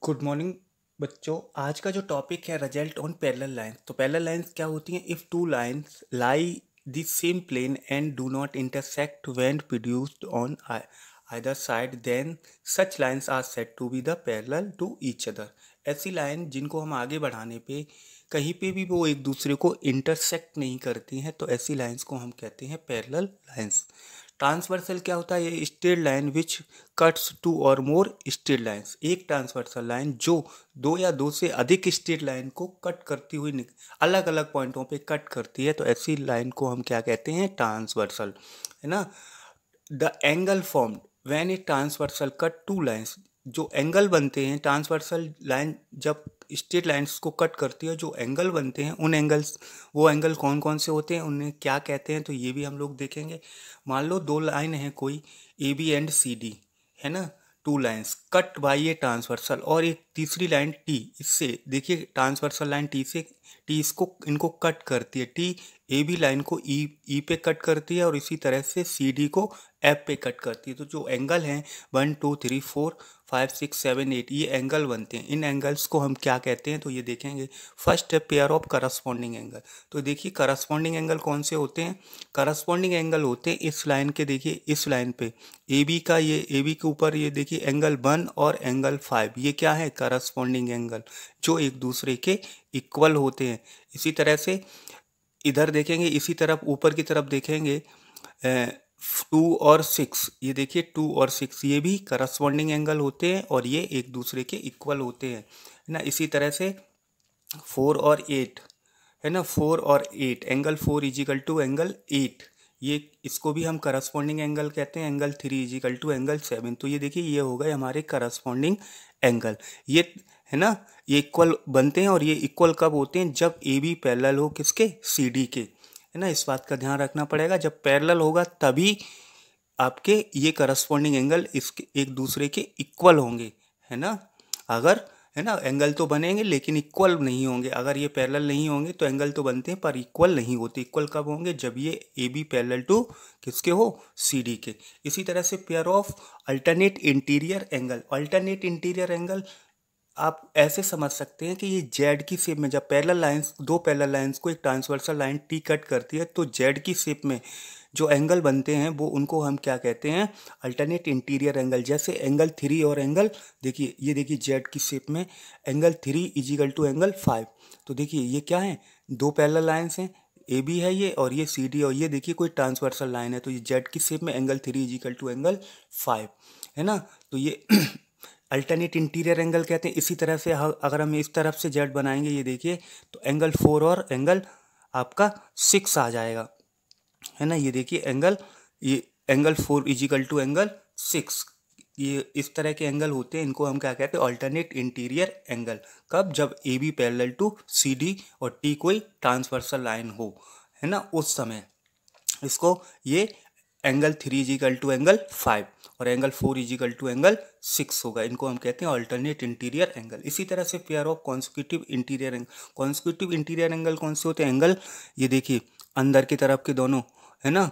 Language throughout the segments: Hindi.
गुड मॉर्निंग बच्चों। आज का जो टॉपिक है रिजल्ट ऑन पैरेलल लाइन। तो पैरेलल लाइंस क्या होती हैं? If two lines lie the same plane and do not intersect when produced on either side then such lines are said to be the parallel to each other. ऐसी लाइन जिनको हम आगे बढ़ाने पे कहीं पे भी वो एक दूसरे को इंटरसेक्ट नहीं करती हैं, तो ऐसी लाइंस को हम कहते हैं पैरेलल लाइंस। ट्रांसवर्सल क्या होता है? ये straight line which cuts two और मोर स्ट्रेट लाइंस। एक ट्रांसवर्सल लाइन जो दो या दो से अधिक स्ट्रेट लाइन को कट करती हुई अलग अलग पॉइंटों पे कट करती है, तो ऐसी लाइन को हम क्या कहते हैं? ट्रांसवर्सल, है ना। The angle formed when a transversal cut two lines. जो एंगल बनते हैं ट्रांसवर्सल लाइन जब स्ट्रेट लाइंस को कट करती है, जो एंगल बनते हैं उन एंगल्स, वो एंगल कौन कौन से होते हैं, उन्हें क्या कहते हैं, तो ये भी हम लोग देखेंगे। मान लो दो लाइन है कोई A B and C D, है ना। Two lines cut by a transversal, और एक तीसरी लाइन टी, इससे देखिए ट्रांसवर्सल लाइन टी से टी इसको इनको कट करती है। टी ए बी लाइन को ई पे कट करती है और इसी तरह से सी डी को एफ पे कट करती है। तो जो एंगल हैं 1 2 3 4 5 6 7 8, ये एंगल बनते हैं। इन एंगल्स को हम क्या कहते हैं, तो ये देखेंगे। फर्स्ट है पेयर ऑफ करस्पॉन्डिंग एंगल। तो देखिए करस्पॉन्डिंग एंगल कौन से होते हैं? करस्पॉन्डिंग एंगल होते हैं इस लाइन के, देखिए इस लाइन पे ए बी का, ये ए बी के ऊपर ये देखिए एंगल 1 और एंगल 5, ये क्या है? करस्पॉन्डिंग एंगल, जो एक दूसरे के इक्वल होते हैं। इसी तरह से इधर देखेंगे, इसी तरफ ऊपर की तरफ देखेंगे 2 और 6, ये देखिए 2 और 6 ये भी करस्पॉन्डिंग एंगल होते हैं और ये एक दूसरे के इक्वल होते हैं, है ना। इसी तरह से 4 और 8, है ना। 4 और 8, एंगल 4 इजिकल टू एंगल 8, ये इसको भी हम करस्पॉन्डिंग एंगल कहते हैं। एंगल 3 इजिकल टू एंगल 7, तो ये देखिए ये हो गए हमारे करस्पॉन्डिंग एंगल, ये, है ना। ये इक्वल बनते हैं और ये इक्वल कब होते हैं? जब ए बी पैरेलल हो किसके? सी डी के, है ना। इस बात का ध्यान रखना पड़ेगा, जब पैरेलल होगा तभी आपके ये करस्पॉन्डिंग एंगल इसके एक दूसरे के इक्वल होंगे, है ना। अगर, है ना, एंगल तो बनेंगे लेकिन इक्वल नहीं होंगे। अगर ये पैरेलल नहीं होंगे तो एंगल तो बनते हैं पर इक्वल नहीं होते। इक्वल कब होंगे? जब ये ए बी पैरेलल टू किसके हो? सी डी के। इसी तरह से pair of alternate interior angle. Alternate interior angle आप ऐसे समझ सकते हैं कि ये जेड की शेप में, जब पैरेलल लाइंस, दो पैरेलल लाइंस को एक ट्रांसवर्सल लाइन टी कट करती है, तो जेड की शेप में जो एंगल बनते हैं वो, उनको हम क्या कहते हैं? Alternate interior angle. जैसे एंगल 3 और एंगल, देखिए ये देखिए जेड की शेप में एंगल 3 इजिकल टू एंगल 5। तो देखिए ये क्या है? दो पैरेलल लाइंस हैं, ए बी है ये और ये सी डी, और ये देखिए कोई ट्रांसवर्सल लाइन है, तो ये जेड की शेप में एंगल 3 इजिकल टू एंगल 5, है ना। तो ये अल्टरनेट इंटीरियर एंगल कहते हैं। इसी तरह से अगर हम इस तरफ से जेड बनाएंगे, ये देखिए, तो एंगल 4 और एंगल आपका 6 आ जाएगा, है ना। ये देखिए एंगल, ये एंगल 4 इजिकल टू एंगल 6, ये इस तरह के एंगल होते हैं। इनको हम क्या कहते हैं? Alternate interior angle. कब? जब A B parallel to C D और टी कोई ट्रांसवर्सल लाइन हो, है ना, उस समय इसको ये एंगल 3 इजिकल टू एंगल 5 और एंगल 4 इजिकल टू एंगल 6 होगा। इनको हम कहते हैं अल्टरनेट इंटीरियर एंगल। इसी तरह से pair of consecutive interior angle. Consecutive interior angle कौन से होते हैं? एंगल, ये देखिए अंदर की तरफ के दोनों, है ना।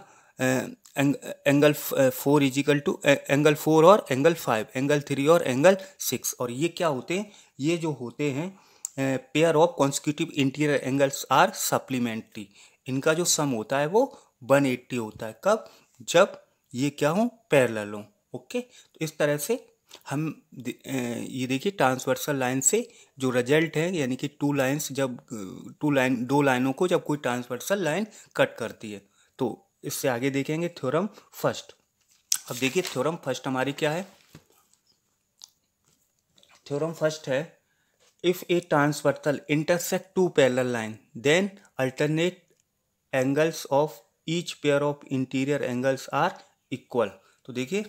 एंगल 4 इजिकल टू एंगल 4 और एंगल 5, एंगल 3 और एंगल 6, और ये क्या होते हैं? ये जो होते हैं pair of consecutive interior angles are supplementary. इनका जो सम होता है वो 180 होता है। कब? जब ये क्या हो? पैरेलल हो। ओके, तो इस तरह से हम ये देखिए ट्रांसवर्सल लाइन से जो रिजल्ट है, यानी कि टू लाइंस, जब दो लाइनों को जब कोई ट्रांसवर्सल लाइन कट करती है, तो इससे आगे देखेंगे थ्योरम फर्स्ट। अब देखिए थ्योरम फर्स्ट हमारी क्या है? थ्योरम फर्स्ट है, if a transversal intersect two parallel line then alternate angles of each pair of interior angles are equal. तो देखिए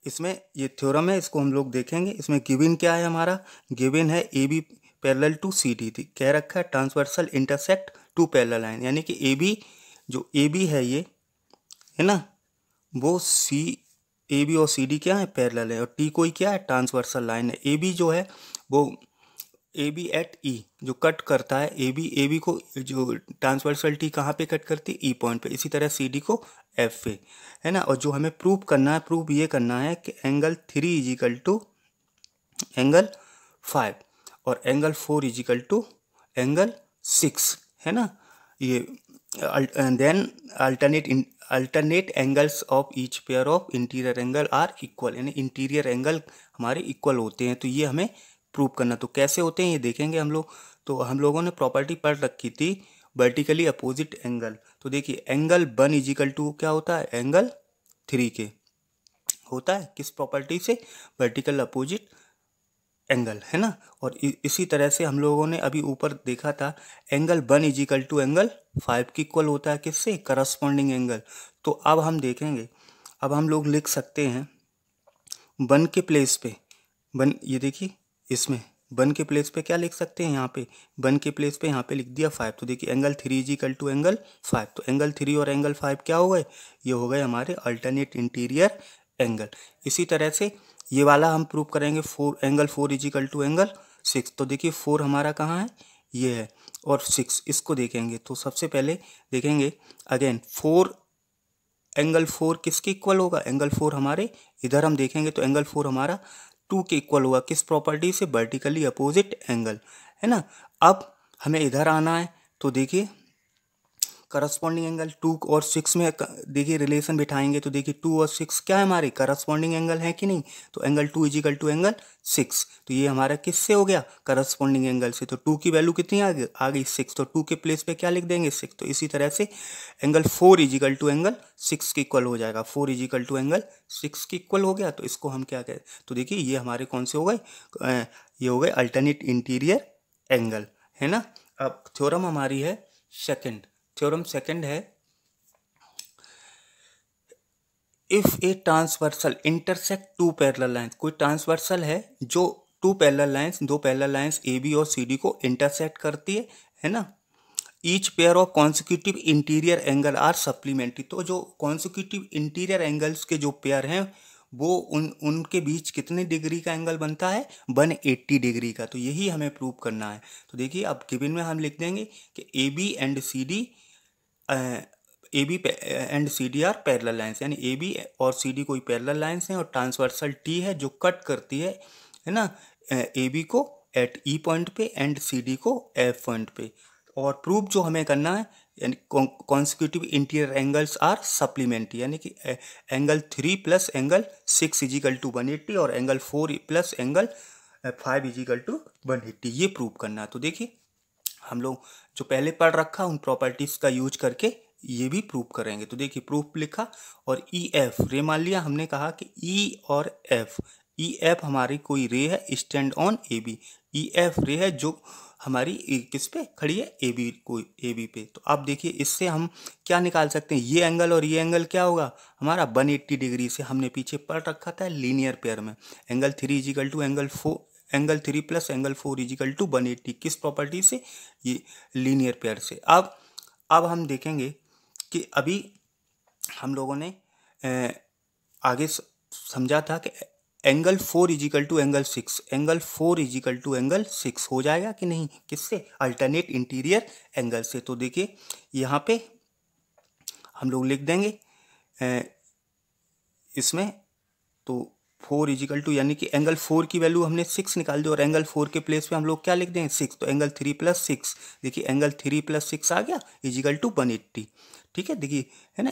इसमें ये थ्योरम है, इसको हम लोग देखेंगे। इसमें गिवन क्या है हमारा? गिवन है A B parallel to C D, कह रखा है transversal intersect two parallel line, यानी कि ए बी, जो ए बी है ये, है ना, वो सी, ए बी और सी डी क्या है? पैरेलल है, और टी कोई क्या है? ट्रांसवर्सल लाइन है। ए बी जो है वो ए बी एट ई जो कट करता है, ए बी को जो ट्रांसवर्सल टी कहाँ पे कट करती है? ई पॉइंट पे। इसी तरह सी डी को एफ पे, है ना। और जो हमें प्रूव करना है, प्रूव ये करना है कि एंगल 3 इजिकल टू एंगल 5 और एंगल 4 इजिकल टू एंगल 6, है ना। ये then alternate angles of each pair of interior angle are equal, यानी इंटीरियर एंगल हमारे इक्वल होते हैं। तो ये हमें प्रूव करना, तो कैसे होते हैं ये देखेंगे हम लोग। तो हम लोगों ने प्रॉपर्टी पढ़ रखी थी वर्टिकली अपोजिट एंगल। तो देखिए एंगल 1 इजिकल टू क्या होता है, एंगल 3 के होता है, किस प्रॉपर्टी से, वर्टिकल अपोजिट एंगल, है ना। और इसी तरह से हम लोगों ने अभी ऊपर देखा था एंगल 1 इजिकल टू एंगल 5 की इक्वल होता है, किससे, करस्पॉन्डिंग एंगल। तो अब हम देखेंगे, अब हम लोग लिख सकते हैं 1 के प्लेस पे, 1, ये देखिए इसमें 1 के प्लेस पे क्या लिख सकते हैं, यहाँ पे 1 के प्लेस पे यहाँ पे लिख दिया 5। तो देखिए एंगल 3 इजिकल टू एंगल 5, तो एंगल 3 और एंगल 5 क्या हो गए, ये हो गए हमारे अल्टरनेट इंटीरियर एंगल। इसी तरह से ये वाला हम प्रूव करेंगे एंगल 4 इजिकल टू एंगल 6। तो देखिए 4 हमारा कहाँ है, ये है, और 6 इसको देखेंगे। तो सबसे पहले देखेंगे अगेन एंगल 4 किसके इक्वल होगा, एंगल 4 हमारे इधर हम देखेंगे तो एंगल 4 हमारा 2 के इक्वल होगा, किस प्रॉपर्टी से, वर्टिकली अपोजिट एंगल, है ना। अब हमें इधर आना है, तो देखिए करस्पॉन्डिंग एंगल 2 और 6 में देखिए रिलेशन बिठाएंगे। तो देखिए 2 और 6 क्या है, हमारे करस्पॉन्डिंग एंगल है कि नहीं। तो एंगल 2 इजिकल टू एंगल 6, तो ये हमारा किससे हो गया, करस्पॉन्डिंग एंगल से। तो 2 की वैल्यू कितनी आ गई 6, तो 2 के प्लेस पे क्या लिख देंगे 6। तो इसी तरह से एंगल 4 इजिकल टू एंगल 6 के इक्वल हो जाएगा, 4 इजिकल टू एंगल 6 के इक्वल हो गया। तो इसको हम क्या कहें, तो देखिए ये हमारे कौन से हो गए, ये हो गए अल्टरनेट इंटीरियर एंगल, है ना। अब थ्योरम हमारी है सेकंड, थ्योरम सेकंड है, if a transversal intersect two parallel lines, कोई ट्रांसवर्सल है जो दो पैरेलल लाइंस ए बी और सी डी को इंटरसेक्ट करती है ना। Each pair of consecutive interior angle are supplementary, तो जो कॉन्सिक्यूटिव इंटीरियर एंगल्स के जो पेयर हैं वो उनके बीच कितने डिग्री का एंगल बनता है, 180 डिग्री का। तो यही हमें प्रूव करना है। तो देखिए अब गिवन में हम लिख देंगे कि A B and C D and C D are parallel lines, यानी ए बी और सी डी कोई पैरेलल लाइंस हैं और ट्रांसवर्सल टी है जो कट करती है ना, ए बी को एट ई पॉइंट पे एंड सी डी को एफ पॉइंट पे। और प्रूफ जो हमें करना है, यानी consecutive interior angles are supplementary, यानी कि angle 3 plus angle 6 is equal to 180 और angle 4 plus angle 5 is equal to 180, ये प्रूव करना है। तो देखिए हम लोग जो पहले पढ़ रखा उन प्रॉपर्टीज का यूज करके ये भी प्रूव करेंगे। तो देखिए प्रूफ लिखा, और ई एफ रे मान लिया, हमने कहा कि ई और एफ, ई एफ हमारी कोई रे है stand on A B, E F ray है जो हमारी किस पे खड़ी है, ए बी को, ए बी पे। तो अब देखिए इससे हम क्या निकाल सकते हैं, ये एंगल और ये एंगल क्या होगा हमारा 180 डिग्री से, हमने पीछे पढ़ रखा था लीनियर पेयर में, angle 3 is equal to angle 4, angle 3 plus angle 4 is equal to 180, किस प्रॉपर्टी से, ये लीनियर पेयर से। अब हम देखेंगे कि अभी हम लोगों ने आगे समझा था कि angle 4 is equal to angle 6, angle 4 is equal to angle 6 हो जाएगा कि नहीं, किससे, अल्टरनेट इंटीरियर एंगल से। तो देखिए यहाँ पे हम लोग लिख देंगे इसमें, तो 4 इजिकल टू, यानी कि एंगल 4 की वैल्यू हमने 6 निकाल दी और एंगल 4 के प्लेस पे हम लोग क्या लिख देंगे 6, तो एंगल 3 प्लस 6, देखिए एंगल 3 प्लस 6 आ गया इजिकल टू 180, ठीक है। देखिए है ना,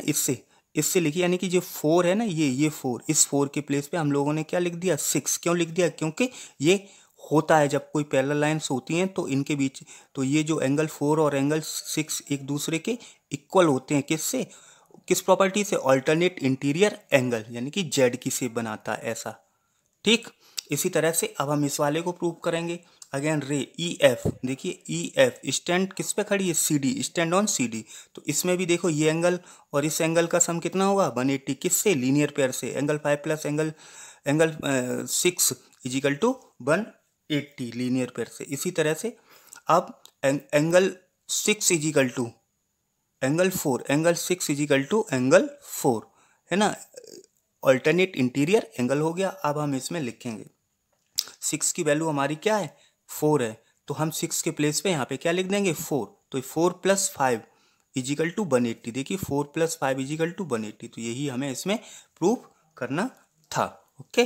इससे लिखिए, यानी कि जो 4 है ना, ये 4, इस 4 के प्लेस पे हम लोगों ने क्या लिख दिया 6, क्यों लिख दिया, क्योंकि ये होता है जब कोई पैरेलल लाइंस होती हैं तो इनके बीच, तो ये जो एंगल 4 और एंगल 6 एक दूसरे के इक्वल होते हैं, किससे, किस प्रॉपर्टी से, अल्टरनेट इंटीरियर एंगल, यानी कि जेड की शेप बनाता है ऐसा, ठीक। इसी तरह से अब हम इस वाले को प्रूव करेंगे अगेन, रे ई एफ, देखिए ई एफ स्टैंड किस पे खड़ी है, C D, stand on C D. तो इसमें भी देखो ये एंगल और इस एंगल का सम कितना होगा 180, किससे, लीनियर पेयर से, angle 5 plus angle 6 is equal to 180 linear pair से। इसी तरह से अब angle 6 is equal to angle 4, angle 6 is equal to angle 4, है ना, अल्टरनेट इंटीरियर एंगल हो गया। अब हम इसमें लिखेंगे 6 की वैल्यू हमारी क्या है 4 है, तो हम 6 के प्लेस पे यहाँ पे क्या लिख देंगे 4, तो 4 प्लस 5 इजिकल टू 180, देखिए 4 प्लस 5 इजिकल टू 180, तो यही हमें इसमें प्रूफ करना था, ओके।